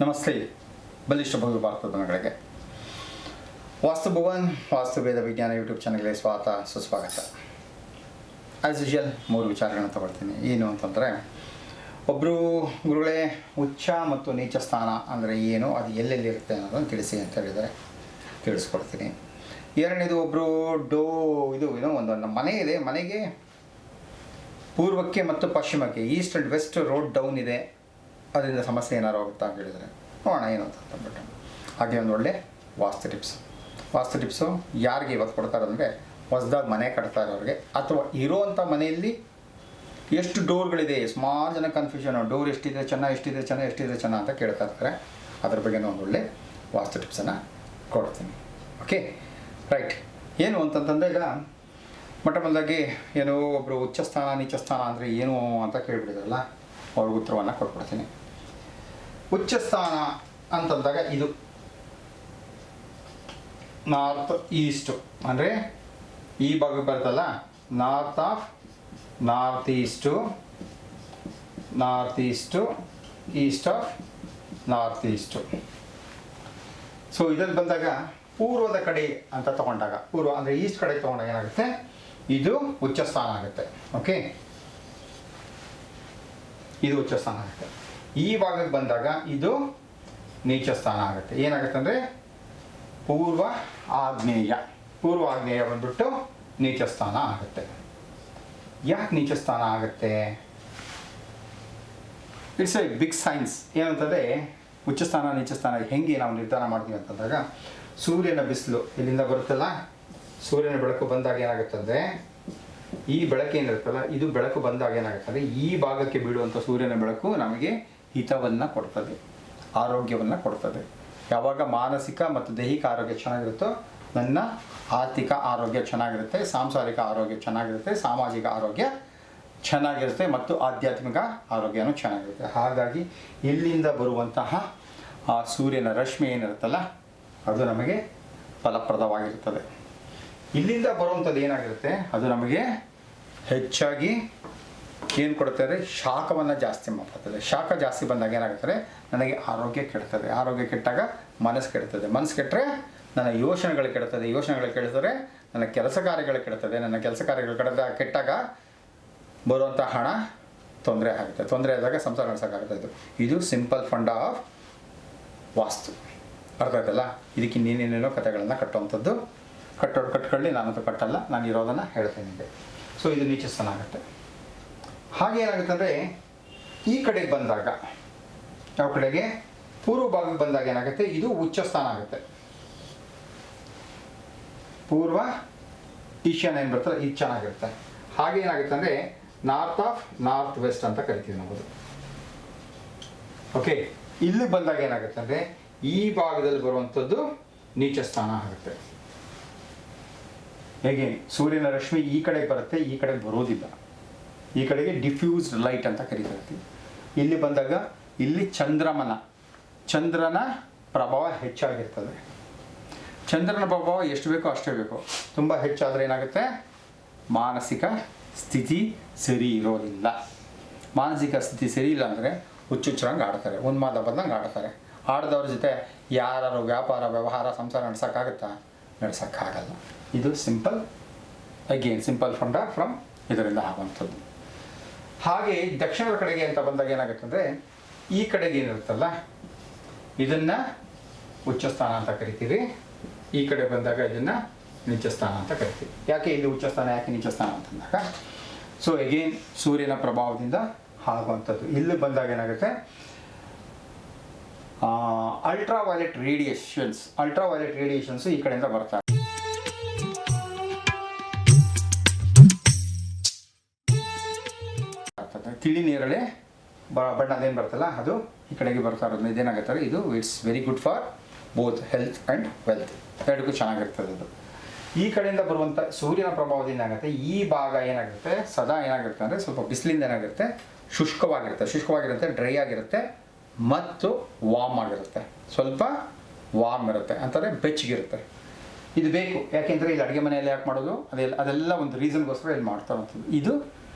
ನಮಸ್ತೆ. ಬಲಿಷ್ಠ ಭವ್ಯ ಭಾರತದ ಮಗಳಿಗೆ ವಾಸ್ತು ಭುವನ್ ವಾಸ್ತು ವೇದ ವಿಜ್ಞಾನ ಯೂಟ್ಯೂಬ್ ಚಾನಲ್ಗೆ ಸುಸ್ವಾಗತ. ಆ್ಯಸ್ ಯೂಶುವಲ್ 3 ವಿಚಾರಗಳನ್ನ ತಗೊಳ್ತೀನಿ. ಏನು ಅಂತಂದರೆ, ಒಬ್ಬರು ಗುರುಗಳೇ ಉಚ್ಚ ಮತ್ತು ನೀಚ ಸ್ಥಾನ ಅಂದರೆ ಏನು, ಅದು ಎಲ್ಲೆಲ್ಲಿರುತ್ತೆ ಅನ್ನೋದನ್ನು ತಿಳಿಸಿ ಅಂತ ಹೇಳಿದರೆ ತಿಳಿಸ್ಕೊಡ್ತೀನಿ. ಎರಡನೇದು, ಒಬ್ಬರು ಒಂದು ಮನೆ ಇದೆ, ಮನೆಗೆ ಪೂರ್ವಕ್ಕೆ ಮತ್ತು ಪಶ್ಚಿಮಕ್ಕೆ east and west road down ಇದೆ, ಅದರಿಂದ ಸಮಸ್ಯೆ ಏನಾರು ಆಗುತ್ತಾ ಅಂತ ಹೇಳಿದರೆ ನೋಡೋಣ ಏನು ಅಂತ ಅಂದ್ಬಿಟ್ಟು. ಹಾಗೆ ಒಂದು ಒಳ್ಳೆ ವಾಸ್ತು ಟಿಪ್ಸು ಯಾರಿಗೆ ಇವತ್ತು ಕೊಡ್ತಾರೆ ಅಂದರೆ, ಹೊಸದಾಗಿ ಮನೆ ಕಟ್ತಾ ಇರೋರಿಗೆ ಅಥವಾ ಇರೋವಂಥ ಮನೆಯಲ್ಲಿ ಎಷ್ಟು ಡೋರ್ಗಳಿದೆ. ಸುಮಾರು ಜನ ಕನ್ಫ್ಯೂಷನ್, ಡೋರ್ ಎಷ್ಟಿದೆ ಚೆನ್ನ ಅಂತ ಕೇಳ್ತಾ ಇರ್ತಾರೆ. ಅದ್ರ ಬಗ್ಗೆ ಒಂದು ಒಳ್ಳೆ ವಾಸ್ತು ಟಿಪ್ಸನ್ನು ಕೊಡ್ತೀನಿ. Okay, right. ಏನು ಅಂತಂತಂದರೆ, ಈಗ ಮೊಟ್ಟಮೊದಲಾಗಿ ಏನೋ ಒಬ್ಬರು ಉಚ್ಚ ಸ್ಥಾನ ನೀಚ ಸ್ಥಾನ ಅಂದರೆ ಏನು ಅಂತ ಕೇಳಿಬಿಟ್ಟಿದ್ರಲ್ಲ, ಅವ್ರಿಗೆ ಉತ್ತರವನ್ನು ಕೊಟ್ಬಿಡ್ತೀನಿ. ಉಚ್ಚ ಸ್ಥಾನ ಅಂತಂದಾಗ ಇದು ನಾರ್ತ್ ಈಸ್ಟು ಅಂದರೆ ಈ ಭಾಗಕ್ಕೆ ಬರ್ತಲ್ಲ, north is to East of north is to. So ಇದರಲ್ಲಿ ಬಂದಾಗ ಪೂರ್ವದ ಕಡೆ ಅಂತ ತಗೊಂಡಾಗ, ಪೂರ್ವ ಅಂದರೆ ಈಸ್ಟ್ ಕಡೆ ತಗೊಂಡಾಗ ಏನಾಗುತ್ತೆ, ಇದು ಉಚ್ಚ ಸ್ಥಾನ ಆಗುತ್ತೆ. ಓಕೆ, ಇದು ಉಚ್ಚ ಸ್ಥಾನ ಆಗುತ್ತೆ. ಈ ಭಾಗಕ್ಕೆ ಬಂದಾಗ ಇದು ನೀಚ ಸ್ಥಾನ ಆಗುತ್ತೆ. ಏನಾಗುತ್ತೆ ಅಂದರೆ ಪೂರ್ವ ಆಗ್ನೇಯ ಬಂದ್ಬಿಟ್ಟು ನೀಚ ಸ್ಥಾನ ಆಗುತ್ತೆ. ಯಾಕೆ ನೀಚ ಸ್ಥಾನ ಆಗುತ್ತೆ? It's a big science. ಏನಂತಂದರೆ, ಉಚ್ಚ ಸ್ಥಾನ ನೀಚ ಸ್ಥಾನ ಹೆಂಗೆ ನಾವು ನಿರ್ಧಾರ ಮಾಡ್ತೀವಿ ಅಂತಂದಾಗ, ಸೂರ್ಯನ ಬಿಸಿಲು ಇಲ್ಲಿಂದ ಬರುತ್ತಲ್ಲ, ಸೂರ್ಯನ ಬೆಳಕು ಬಂದಾಗ ಏನಾಗುತ್ತೆ ಅಂದರೆ, ಈ ಬೆಳಕು ಏನಿರುತ್ತಲ್ಲ, ಇದು ಬೆಳಕು ಬಂದಾಗ ಏನಾಗುತ್ತೆ ಅಂದರೆ, ಈ ಭಾಗಕ್ಕೆ ಬೀಳುವಂಥ ಸೂರ್ಯನ ಬೆಳಕು ನಮಗೆ ಹಿತವನ್ನು ಕೊಡ್ತದೆ, ಆರೋಗ್ಯವನ್ನು ಕೊಡ್ತದೆ. ಯಾವಾಗ ಮಾನಸಿಕ ಮತ್ತು ದೈಹಿಕ ಆರೋಗ್ಯ ಚೆನ್ನಾಗಿರುತ್ತೋ, ನನ್ನ ಆರ್ಥಿಕ ಆರೋಗ್ಯ ಚೆನ್ನಾಗಿರುತ್ತೆ, ಸಾಂಸಾರಿಕ ಆರೋಗ್ಯ ಚೆನ್ನಾಗಿರುತ್ತೆ, ಸಾಮಾಜಿಕ ಆರೋಗ್ಯ ಚೆನ್ನಾಗಿರುತ್ತೆ ಮತ್ತು ಆಧ್ಯಾತ್ಮಿಕ ಆರೋಗ್ಯನೂ ಚೆನ್ನಾಗಿರುತ್ತೆ. ಹಾಗಾಗಿ ಇಲ್ಲಿಂದ ಬರುವಂತಹ ಆ ಸೂರ್ಯನ ರಶ್ಮಿ ಏನಿರುತ್ತಲ್ಲ, ಅದು ನಮಗೆ ಫಲಪ್ರದವಾಗಿರುತ್ತದೆ. ಇಲ್ಲಿಂದ ಬರುವಂಥದ್ದು ಏನಾಗಿರುತ್ತೆ, ಅದು ನಮಗೆ ಹೆಚ್ಚಾಗಿ ಏನು ಕೊಡುತ್ತದೆ, ಶಾಖವನ್ನು ಜಾಸ್ತಿ ಮಾಡ್ತದೆ. ಶಾಖ ಜಾಸ್ತಿ ಬಂದಾಗ ಏನಾಗುತ್ತದೆ, ನನಗೆ ಆರೋಗ್ಯ ಕೆಡ್ತದೆ. ಆರೋಗ್ಯ ಕೆಟ್ಟಾಗ ಮನಸ್ಸು ಕೆಡ್ತದೆ. ಮನಸ್ಸು ಕೆಟ್ಟರೆ ನನ್ನ ಯೋಚನೆಗಳು ಕೆಡ್ತದೆ. ಯೋಚನೆಗಳು ಕೆಡಿಸಿದ್ರೆ ನನ್ನ ಕೆಲಸ ಕಾರ್ಯಗಳು ಕೆಡ್ತದೆ. ನನ್ನ ಕೆಲಸ ಕಾರ್ಯಗಳು ಕೆಟ್ಟಾಗ ಬರುವಂಥ ಹಣ ತೊಂದರೆ ಆಗುತ್ತೆ. ತೊಂದರೆ ಆದಾಗ ಸಂಸಾರ ನಡೆಸೋಕ್ಕಾಗುತ್ತೆ. ಇದು ಸಿಂಪಲ್ ಫಂಡ ಆಫ್ ವಾಸ್ತು. ಅರ್ಥ ಆಯ್ತಲ್ಲ? ಇದಕ್ಕೆ ಇನ್ನೇನೇನೋ ಕಥೆಗಳನ್ನು ಕಟ್ಟುವಂಥದ್ದು. ಕಟ್ಕೊಳ್ಳಿ, ನಾನಂತೂ ಕಟ್ಟಲ್ಲ, ನಾನು ಇರೋದನ್ನು ಹೇಳ್ತೇನೆ ನಿಮಗೆ. ಸೊ ಇದು ನೀಚ ಸ್ಥಾನ ಆಗುತ್ತೆ. ಹಾಗೆ ಏನಾಗುತ್ತೆ ಅಂದರೆ, ಈ ಕಡೆಗೆ ಬಂದಾಗ, ಯಾವ ಕಡೆಗೆ, ಪೂರ್ವ ಭಾಗಕ್ಕೆ ಬಂದಾಗ ಏನಾಗುತ್ತೆ, ಇದು ಉಚ್ಚ ಸ್ಥಾನ ಆಗುತ್ತೆ. ಪೂರ್ವ ಈಶಾನ್ಯ ಏನು ಬರ್ತದೆ, ಇದು ಚೆನ್ನಾಗಿರುತ್ತೆ. ಹಾಗೆ ಏನಾಗುತ್ತೆ ಅಂದರೆ, ನಾರ್ತ್ ವೆಸ್ಟ್ ಅಂತ ಕರಿತೀವಿ ನಾವು. ಓಕೆ, ಇಲ್ಲಿ ಬಂದಾಗ ಏನಾಗುತ್ತೆ ಅಂದರೆ, ಈ ಭಾಗದಲ್ಲಿ ಬರುವಂಥದ್ದು ನೀಚ ಸ್ಥಾನ ಆಗುತ್ತೆ. ಹೇಗೆ ಸೂರ್ಯನ ರಶ್ಮಿ ಈ ಕಡೆಗೆ ಬರುತ್ತೆ, ಈ ಕಡೆಗೆ ಬರೋದಿಲ್ಲ. ಈ ಕಡೆಗೆ ಡಿಫ್ಯೂಸ್ಡ್ ಲೈಟ್ ಅಂತ ಕರೀತೀವಿ. ಇಲ್ಲಿ ಬಂದಾಗ ಇಲ್ಲಿ ಚಂದ್ರನ ಪ್ರಭಾವ ಹೆಚ್ಚಾಗಿರ್ತದೆ. ಚಂದ್ರನ ಪ್ರಭಾವ ಎಷ್ಟು ಬೇಕೋ ಅಷ್ಟೇ ಬೇಕು. ತುಂಬ ಹೆಚ್ಚಾದರೆ ಏನಾಗುತ್ತೆ, ಮಾನಸಿಕ ಸ್ಥಿತಿ ಸರಿ ಇರೋದಿಲ್ಲ. ಮಾನಸಿಕ ಸ್ಥಿತಿ ಸರಿ ಇಲ್ಲ ಅಂದರೆ ಹುಚ್ಚುಚ್ಚರಂಗೆ ಆಡ್ತಾರೆ, ಉನ್ಮಾದ ಬಂದಂಗೆ ಆಡ್ತಾರೆ. ಆಡ್ದವ್ರ ಜೊತೆ ಯಾರು ವ್ಯಾಪಾರ ವ್ಯವಹಾರ ಸಂಸಾರ ನಡೆಸೋಕ್ಕಾಗಲ್ಲ. ಇದು ಸಿಂಪಲ್ ಫಂಡ ಫ್ರಮ್ ಇದರಿಂದ ಆಗುವಂಥದ್ದು. ಹಾಗೆ ದಕ್ಷಿಣದ ಕಡೆಗೆ ಅಂತ ಬಂದಾಗ ಏನಾಗುತ್ತೆ ಅಂದರೆ, ಈ ಕಡೆಗೆ ಏನಿರುತ್ತಲ್ಲ, ಇದನ್ನು ಉಚ್ಚ ಸ್ಥಾನ ಅಂತ ಕರಿತೀವಿ. ಈ ಕಡೆ ಬಂದಾಗ ಇದನ್ನು ನೀಚ ಸ್ಥಾನ ಅಂತ ಕರಿತೀವಿ. ಯಾಕೆ ಇಲ್ಲಿ ಉಚ್ಚ ಸ್ಥಾನ, ಯಾಕೆ ನೀಚ ಸ್ಥಾನ ಅಂತಂದಾಗ, ಸೊ ಎಗೇನ್ ಸೂರ್ಯನ ಪ್ರಭಾವದಿಂದ ಆಗುವಂಥದ್ದು. ಇಲ್ಲಿ ಬಂದಾಗ ಏನಾಗುತ್ತೆ, ಅಲ್ಟ್ರಾವೈಲೆಟ್ ರೇಡಿಯೇಷನ್ಸು ಈ ಕಡೆಯಿಂದ ಬರ್ತಾರೆ. ತಿಳಿ ನೇರಳೆ ಬಣ್ಣದೇನು ಬರ್ತಲ್ಲ, ಅದು ಈ ಕಡೆಗೆ ಬರ್ತಾ ಇರೋದು. ಇದೇನಾಗುತ್ತೆ, ಇದು it's very good for both health and wealth, ಎರಡಕ್ಕೂ ಚೆನ್ನಾಗಿರ್ತದೆ ಅದು. ಈ ಕಡೆಯಿಂದ ಬರುವಂಥ ಸೂರ್ಯನ ಪ್ರಭಾವದಿಂದ ಏನಾಗುತ್ತೆ, ಈ ಭಾಗ ಏನಾಗುತ್ತೆ, ಸದಾ ಏನಾಗಿರುತ್ತೆ ಅಂದರೆ, ಸ್ವಲ್ಪ ಬಿಸಿಲಿಂದ ಏನಾಗಿರುತ್ತೆ, ಶುಷ್ಕವಾಗಿರುತ್ತೆ, ಡ್ರೈ ಆಗಿರುತ್ತೆ ಮತ್ತು ವಾರ್ಮ್ ಆಗಿರುತ್ತೆ. ಸ್ವಲ್ಪ ವಾರ್ಮ್ ಇರುತ್ತೆ, ಅಂತಾರೆ ಬೆಚ್ಚಗಿರುತ್ತೆ. ಇದು ಬೇಕು. ಯಾಕೆಂದರೆ ಇಲ್ಲಿ ಅಡುಗೆ ಮನೆಯಲ್ಲಿ ಯಾಕೆ ಮಾಡೋದು, ಅದೆಲ್ಲ ಒಂದು ರೀಸನ್ಗೋಸ್ಕರ ಇಲ್ಲಿ ಮಾಡ್ತಾ ಇರೋಂಥದ್ದು. ಇದು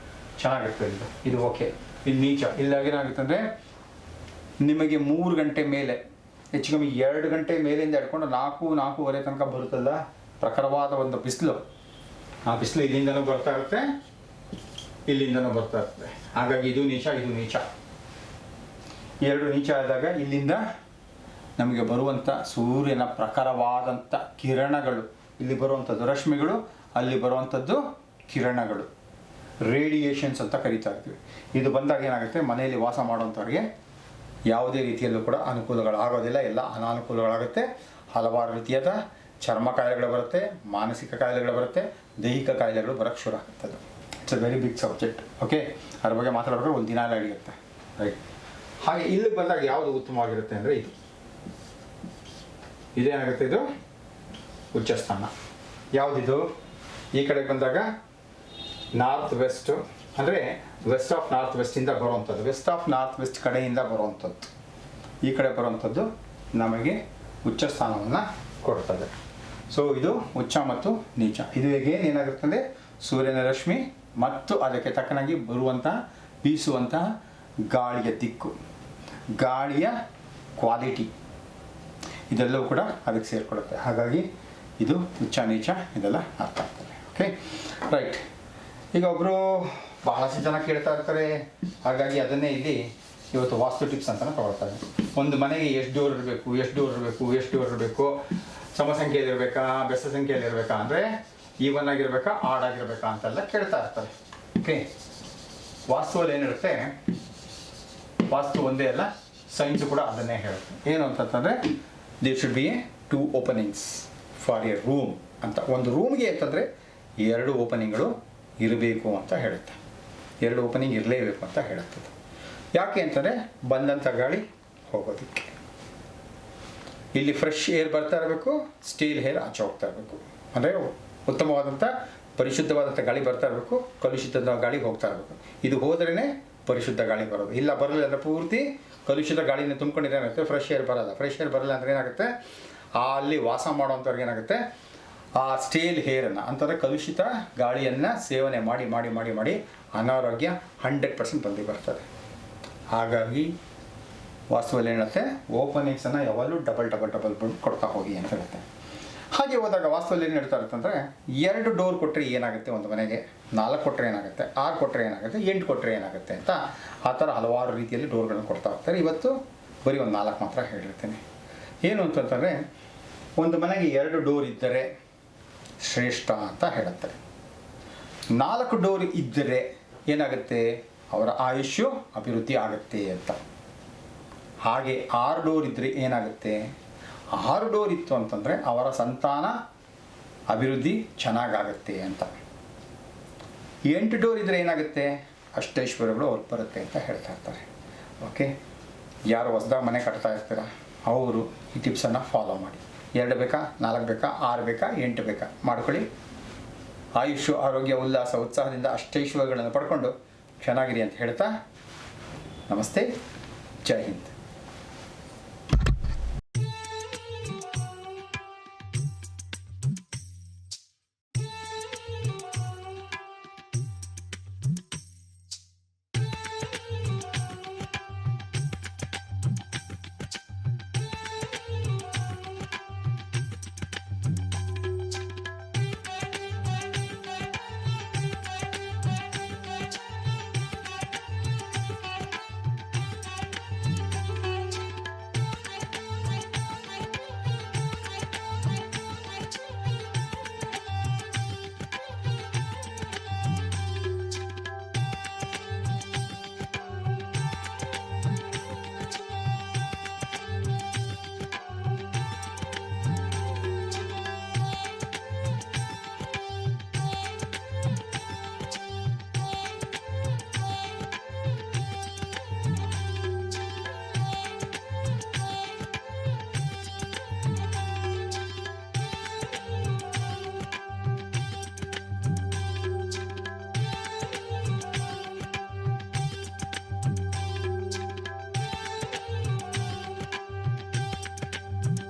ಚೆನ್ನಾಗಿರ್ತದೆ ಇದು ಓಕೆ. ಇಲ್ಲಿ ನೀಚ, ಇಲ್ಲಾಗೇನಾಗುತ್ತೆ ಅಂದರೆ ನಿಮಗೆ 3 ಗಂಟೆ ಮೇಲೆ, ಹೆಚ್ಚು ಕಮ್ಮಿ 2 ಗಂಟೆ ಮೇಲಿಂದ ಹಿಡ್ಕೊಂಡು 4-4:30 ತನಕ ಬರುತ್ತಲ್ಲ ಪ್ರಖರವಾದ ಒಂದು ಬಿಸಿಲು. ಆ ಬಿಸಿಲು ಇಲ್ಲಿಂದನೂ ಬರ್ತಾ ಇರುತ್ತೆ, ಇಲ್ಲಿಂದನೂ ಬರ್ತಾ ಇರ್ತದೆ. ಹಾಗಾಗಿ ಇದು ನೀಚ, ಇದು ನೀಚ. 2 ನೀಚ ಆದಾಗ ಇಲ್ಲಿಂದ ನಮಗೆ ಬರುವಂಥ ಸೂರ್ಯನ ಪ್ರಖರವಾದಂಥ ಕಿರಣಗಳು, ಇಲ್ಲಿ ಬರುವಂಥದ್ದು ರಶ್ಮಿಗಳು, ಅಲ್ಲಿ ಬರುವಂಥದ್ದು ಕಿರಣಗಳು, ರೇಡಿಯೇಷನ್ಸ್ ಅಂತ ಕರಿತಾ ಇರ್ತೀವಿ. ಇದು ಬಂದಾಗ ಏನಾಗುತ್ತೆ, ಮನೆಯಲ್ಲಿ ವಾಸ ಮಾಡುವಂಥವ್ರಿಗೆ ಯಾವುದೇ ರೀತಿಯಲ್ಲೂ ಕೂಡ ಅನುಕೂಲಗಳಾಗೋದಿಲ್ಲ, ಎಲ್ಲ ಅನಾನುಕೂಲಗಳಾಗುತ್ತೆ. ಹಲವಾರು ರೀತಿಯಾದ ಚರ್ಮ ಕಾಯಿಲೆಗಳು ಬರುತ್ತೆ, ಮಾನಸಿಕ ಕಾಯಿಲೆಗಳು ಬರುತ್ತೆ, ದೈಹಿಕ ಕಾಯಿಲೆಗಳು ಬರೋಕ್ಕೆ ಶುರು ಆಗುತ್ತೆ. ಅದು it's a very big subject. Okay, ಅದ್ರ ಬಗ್ಗೆ ಮಾತಾಡೋದ್ರೆ ಒಂದು ದಿನ ಹಿಡಿಯುತ್ತೆ, ರೈಟ್. ಹಾಗೆ ಇಲ್ಲಿಗೆ ಬಂದಾಗ ಯಾವುದು ಉತ್ತಮವಾಗಿರುತ್ತೆ ಅಂದರೆ ಇದೇನಾಗುತ್ತೆ, ಇದು ಉಚ್ಚಸ್ಥಾನ. ಯಾವುದಿದು? ಈ ಕಡೆ ಬಂದಾಗ ನಾರ್ತ್ ವೆಸ್ಟ್, ಅಂದರೆ ವೆಸ್ಟ್ ಆಫ್ ನಾರ್ತ್ ವೆಸ್ಟಿಂದ ಬರುವಂಥದ್ದು, ವೆಸ್ಟ್ ಆಫ್ ನಾರ್ತ್ ವೆಸ್ಟ್ ಕಡೆಯಿಂದ ಬರುವಂಥದ್ದು. ಈ ಕಡೆ ಬರುವಂಥದ್ದು ನಮಗೆ ಉಚ್ಚಸ್ಥಾನವನ್ನು ಕೊಡ್ತದೆ. ಸೊ ಇದು ಉಚ್ಚ ಮತ್ತು ನೀಚ. ಇದು ಹೇಗೆ ಏನಾಗುತ್ತದೆ, ಸೂರ್ಯನ ರಶ್ಮಿ ಮತ್ತು ಅದಕ್ಕೆ ತಕ್ಕನಾಗಿ ಬರುವಂತಹ ಬೀಸುವಂತಹ ಗಾಳಿಯ ದಿಕ್ಕು, ಗಾಳಿಯ ಕ್ವಾಲಿಟಿ, ಇದೆಲ್ಲವೂ ಕೂಡ ಅದಕ್ಕೆ ಸೇರಿಕೊಳ್ಳುತ್ತೆ. ಹಾಗಾಗಿ ಇದು ಉಚ್ಚ ನೀಚ ಇದೆಲ್ಲ ಅರ್ಥ ಆಗ್ತದೆ. Okay, right. ಈಗ ಒಬ್ಬರು ಬಹಳಷ್ಟು ಜನ ಕೇಳ್ತಾ ಇರ್ತಾರೆ, ಹಾಗಾಗಿ ಅದನ್ನೇ ಇಲ್ಲಿ ಇವತ್ತು ವಾಸ್ತು ಟಿಪ್ಸ್ ಅಂತಲೇ ತಗೊಳ್ತಾರೆ. ಒಂದು ಮನೆಗೆ ಎಷ್ಟು ಡೋರ್ ಇರಬೇಕು, ಎಷ್ಟು ಡೋರ್ ಇರಬೇಕು, ಎಷ್ಟು ಡೋರ್ ಇರಬೇಕು, ಸಮ ಸಂಖ್ಯೆಯಲ್ಲಿ ಇರಬೇಕಾ, ಬೆಸ ಸಂಖ್ಯೆಯಲ್ಲಿ ಇರಬೇಕಾ, ಅಂದರೆ ಈವನ್ ಆಗಿರಬೇಕಾ, ಆಡ್ ಆಗಿರಬೇಕಾ ಅಂತೆಲ್ಲ ಕೇಳ್ತಾ ಇರ್ತಾರೆ. ಓಕೆ, ವಾಸ್ತುವಲ್ಲಿ ಏನಿರುತ್ತೆ, ವಾಸ್ತು ಒಂದೇ ಅಲ್ಲ, ಸೈನ್ಸು ಕೂಡ ಅದನ್ನೇ ಹೇಳುತ್ತೆ. ಏನು ಅಂತಂದರೆ there should be 2 openings for a room ಅಂತ. ಒಂದು ರೂಮ್ಗೆ ಅಂತಂದರೆ 2 ಓಪನಿಂಗ್ಗಳು ಇರಬೇಕು ಅಂತ ಹೇಳುತ್ತೆ, 2 ಓಪನಿಂಗ್ ಇರಲೇಬೇಕು ಅಂತ ಹೇಳುತ್ತದೆ. ಯಾಕೆ ಅಂತಂದರೆ ಬಂದಂಥ ಗಾಳಿ ಹೋಗೋದಕ್ಕೆ, ಇಲ್ಲಿ ಫ್ರೆಶ್ ಏರ್ ಬರ್ತಾ ಇರಬೇಕು, ಸ್ಟೀಲ್ ಏರ್ ಆಚೆ ಹೋಗ್ತಾ ಇರಬೇಕು. ಅಂದರೆ ಉತ್ತಮವಾದಂಥ ಪರಿಶುದ್ಧವಾದಂಥ ಗಾಳಿ ಬರ್ತಾ ಇರಬೇಕು, ಕಲುಷಿತದ ಗಾಳಿ ಹೋಗ್ತಾ ಇರಬೇಕು. ಇದು ಹೋದ್ರೇ ಪರಿಶುದ್ಧ ಗಾಳಿ ಬರೋದು. ಇಲ್ಲ ಬರಲಿಲ್ಲ ಅಂದರೆ ಪೂರ್ತಿ ಕಲುಷಿತ ಗಾಳಿನ ತುಂಬ್ಕೊಂಡಿದ್ರೆ ಏನಾಗುತ್ತೆ, ಫ್ರೆಶ್ ಏರ್ ಬರೋಲ್ಲ. ಫ್ರೆಶ್ ಏರ್ ಬರಲ್ಲ ಅಂದರೆ ಏನಾಗುತ್ತೆ, ಅಲ್ಲಿ ವಾಸ ಮಾಡೋವಂಥವ್ರಿಗೆ ಏನಾಗುತ್ತೆ, ಆ ಸ್ಟೀಲ್ ಹೇರನ್ನು ಅಂತಂದರೆ ಕಲುಷಿತ ಗಾಳಿಯನ್ನು ಸೇವನೆ ಮಾಡಿ ಮಾಡಿ ಮಾಡಿ ಮಾಡಿ ಅನಾರೋಗ್ಯ 100% ಬಂದು ಬರ್ತದೆ. ಹಾಗಾಗಿ ವಾಸ್ತುವಲ್ಲಿ ಹೇಳುತ್ತೆ, ಓಪನಿಂಗ್ಸನ್ನು ಯಾವಾಗಲೂ ಡಬಲ್ ಕೊಡ್ತಾ ಹೋಗಿ ಅಂತ ಹೇಳುತ್ತೆ. ಹಾಗೆ ಹೋದಾಗ ವಾಸ್ತುವಲ್ಲಿ ಏನು ಹೇಳ್ತಾ ಇರುತ್ತಂದರೆ 2 ಡೋರ್ ಕೊಟ್ಟರೆ ಏನಾಗುತ್ತೆ ಒಂದು ಮನೆಗೆ, 4 ಕೊಟ್ಟರೆ ಏನಾಗುತ್ತೆ, 6 ಕೊಟ್ಟರೆ ಏನಾಗುತ್ತೆ, 8 ಕೊಟ್ಟರೆ ಏನಾಗುತ್ತೆ ಅಂತ ಆ ಥರ ಹಲವಾರು ರೀತಿಯಲ್ಲಿ ಡೋರ್ಗಳನ್ನು ಕೊಡ್ತಾ ಹೋಗ್ತಾರೆ. ಇವತ್ತು ಬರೀ ಒಂದು 4 ಮಾತ್ರ ಹೇಳಿರ್ತೀನಿ. ಏನು ಅಂತಂದರೆ, ಒಂದು ಮನೆಗೆ 2 ಡೋರ್ ಇದ್ದರೆ ಶ್ರೇಷ್ಠ ಅಂತ ಹೇಳುತ್ತೆ. 4 ಡೋರ್ ಇದ್ದರೆ ಏನಾಗುತ್ತೆ, ಅವರ ಆಯುಷ್ಯು ಅಭಿವೃದ್ಧಿ ಆಗುತ್ತೆ ಅಂತ. ಹಾಗೆ 6 ಡೋರ್ ಇದ್ದರೆ ಏನಾಗುತ್ತೆ, 6 ಡೋರ್ ಇತ್ತು ಅಂತಂದರೆ ಅವರ ಸಂತಾನ ಅಭಿವೃದ್ಧಿ ಚೆನ್ನಾಗಾಗುತ್ತೆ ಅಂತ. 8 ಡೋರ್ ಇದ್ದರೆ ಏನಾಗುತ್ತೆ, ಅಷ್ಟೈಶ್ವರ್ಯಗಳು ಅವ್ರಿಗೆ ಬರುತ್ತೆ ಅಂತ ಹೇಳ್ತಾ ಇರ್ತಾರೆ. ಓಕೆ, ಯಾರು ಹೊಸದಾಗಿ ಮನೆ ಕಟ್ತಾ ಇರ್ತೀರ ಅವರು ಈ ಟಿಪ್ಸನ್ನು ಫಾಲೋ ಮಾಡಿ. 2 ಬೇಕಾ, 4 ಬೇಕಾ, 6 ಬೇಕಾ, 8 ಬೇಕಾ ಮಾಡ್ಕೊಳ್ಳಿ. ಆಯುಷ್ಯ, ಆರೋಗ್ಯ, ಉಲ್ಲಾಸ, ಉತ್ಸಾಹದಿಂದ ಅಷ್ಟೈಶ್ವರ್ಯಗಳನ್ನು ಪಡ್ಕೊಂಡು ಚೆನ್ನಾಗಿರಿ ಅಂತ ಹೇಳ್ತಾ ನಮಸ್ತೆ, ಜೈ ಹಿಂದ್.